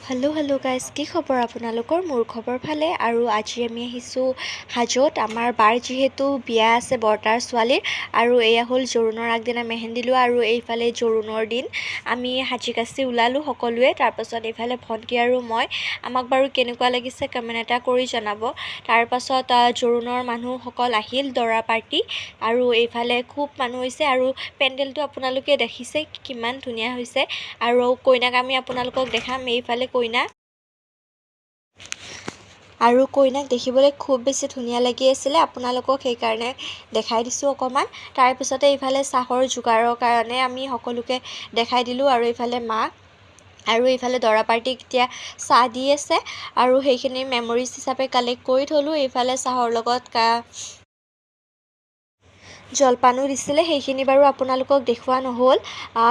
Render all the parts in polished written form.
Hello' guys, কি খবৰ আপোনালোকৰ? মোৰ খবৰ ভালে। আৰু আজি আমি আহিছোঁ হাজোত। আমাৰ বাৰ যিহেতু বিয়া আছে বৰ্তাৰ ছোৱালীৰ, আৰু এয়া হ'ল জোৰোণৰ আগদিনা মেহেন্দি লোৱা, আৰু এইফালে জোৰোণৰ দিন। আমি সাজি কাচি ওলালোঁ সকলোৱে। তাৰপাছত এইফালে ভণ্টি আৰু মই। আমাক বাৰু কেনেকুৱা লাগিছে কমেণ্ট এটা কৰি জনাব। তাৰপাছত জোৰোণৰ মানুহসকল আহিল, দৰা পাৰ্টি, আৰু এইফালে খুব মানুহ হৈছে। আৰু পেণ্ডেলটো আপোনালোকে দেখিছে কিমান ধুনীয়া হৈছে। আৰু কইনাক আমি আপোনালোকক দেখাম। এইফালে কইনা, আৰু কইনাক দেখিবলৈ খুব বেছি ধুনীয়া লাগি আছিলে, আপোনালোকক সেইকাৰণে দেখাই দিছোঁ অকণমান। তাৰপিছতে এইফালে চাহৰ যোগাৰৰ কাৰণে আমি সকলোকে দেখাই দিলোঁ। আৰু এইফালে মা, আৰু এইফালে দৰা পাৰ্টিক এতিয়া চাহ দি আছে, আৰু সেইখিনি মেমৰিজ হিচাপে কালেক্ট কৰি থ'লোঁ। এইফালে চাহৰ লগত জলপানো দিছিলে, সেইখিনি বাৰু আপোনালোকক দেখুওৱা নহ'ল।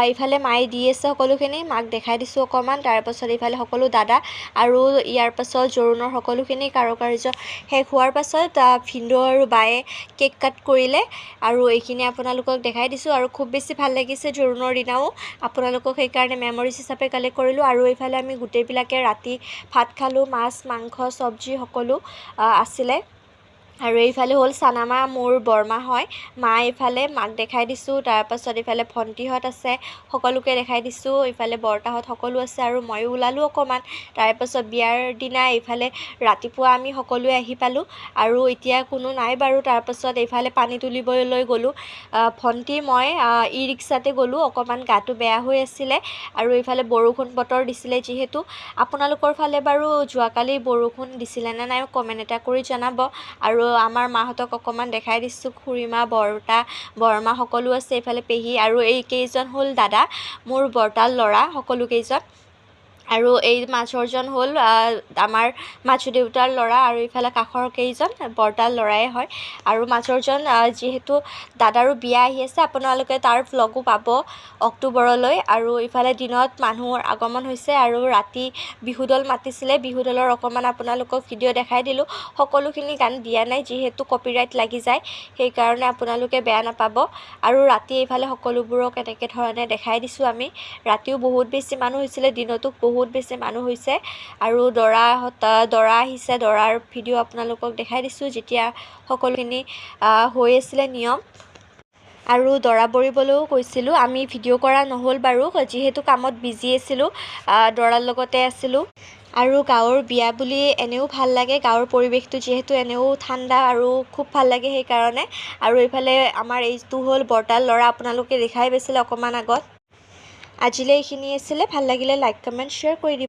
এইফালে মায়ে দি আছে সকলোখিনি, মাক দেখাই দিছোঁ অকণমান। তাৰপাছত এইফালে সকলো দাদা, আৰু ইয়াৰ পাছত জোৰোণৰ সকলোখিনি কাৰুকাৰ্য শেষ হোৱাৰ পাছত ভিনদেউ আৰু বায়ে কেক কাট কৰিলে, আৰু এইখিনি আপোনালোকক দেখাই দিছোঁ। আৰু খুব বেছি ভাল লাগিছে জোৰোণৰ দিনাও, আপোনালোকক সেইকাৰণে মেমৰিজ হিচাপে কালেক্ট কৰিলোঁ। আৰু এইফালে আমি গোটেইবিলাকে ৰাতি ভাত খালোঁ, মাছ মাংস চব্জি সকলো আছিলে। আৰু এইফালে হ'ল চানামা, মোৰ বৰমা হয়। মা এইফালে, মাক দেখাই দিছোঁ। তাৰপাছত এইফালে ভণ্টিহঁত আছে, সকলোকে দেখাই দিছোঁ। এইফালে বৰ্তাহঁত সকলো আছে, আৰু ময়ো ওলালোঁ অকণমান। তাৰপাছত বিয়াৰ দিনা এইফালে ৰাতিপুৱা আমি সকলোৱে আহি পালোঁ, আৰু এতিয়া কোনো নাই বাৰু। তাৰপাছত এইফালে পানী তুলিবলৈ গ'লোঁ, ভণ্টি মই ই ৰিক্সাতে গ'লোঁ। অকণমান গাটো বেয়া হৈ আছিলে, আৰু এইফালে বৰষুণ বতৰ দিছিলে যিহেতু। আপোনালোকৰ ফালে বাৰু যোৱাকালি বৰষুণ দিছিলে নে নাই কমেণ্ট এটা কৰি জনাব। আৰু আমাৰ মাহঁতক অকণমান দেখাই দিছোঁ, খুৰীমা বৰ্তা বৰমা সকলো আছে, এইফালে পেহী, আৰু এইকেইজন হ'ল দাদা, মোৰ বৰ্তাৰ ল'ৰা সকলোকেইজন। আৰু এই মাজৰজন হ'ল আমাৰ মাজু দেউতাৰ ল'ৰা, আৰু এইফালে কাষৰ কেইজন বৰ্তাৰ ল'ৰাই হয়। আৰু মাজৰজন যিহেতু দাদাৰো বিয়া আহি আছে, আপোনালোকে তাৰ ভ্লগো পাব অক্টোবৰলৈ। আৰু ইফালে দিনত মানুহৰ আগমন হৈছে, আৰু ৰাতি বিহুদল মাতিছিলে, বিহুদলৰ অকণমান আপোনালোকক ভিডিঅ' দেখাই দিলোঁ। সকলোখিনি গান দিয়া নাই যিহেতু কপিৰাইট লাগি যায়, সেইকাৰণে আপোনালোকে বেয়া নাপাব। আৰু ৰাতি এইফালে সকলোবোৰক এনেকৈ ধৰণে দেখাই দিছোঁ আমি। ৰাতিও বহুত বেছি মানুহ হৈছিলে, দিনতো বহুত বেছি মানুহ হৈছে। আৰু দৰা আহিছে, দৰাৰ ভিডিঅ' আপোনালোকক দেখাই দিছোঁ যেতিয়া সকলোখিনি হৈ আছিলে নিয়ম। আৰু দৰা বৰিবলৈও গৈছিলোঁ, আমি ভিডিঅ' কৰা নহ'ল বাৰু, যিহেতু কামত বিজি আছিলোঁ, দৰাৰ লগতে আছিলোঁ। আৰু গাঁৱৰ বিয়া বুলি এনেও ভাল লাগে, গাঁৱৰ পৰিৱেশটো যিহেতু এনেও ঠাণ্ডা, আৰু খুব ভাল লাগে সেইকাৰণে। আৰু এইফালে আমাৰ এইটো হ'ল বৰ্তাৰ ল'ৰা, আপোনালোকে দেখাই পাইছিলে অকণমান আগত। আজিলৈ এইখিনি আছিলে, ভাল লাগিলে লাইক কমেণ্ট শ্বেয়াৰ কৰি দিব।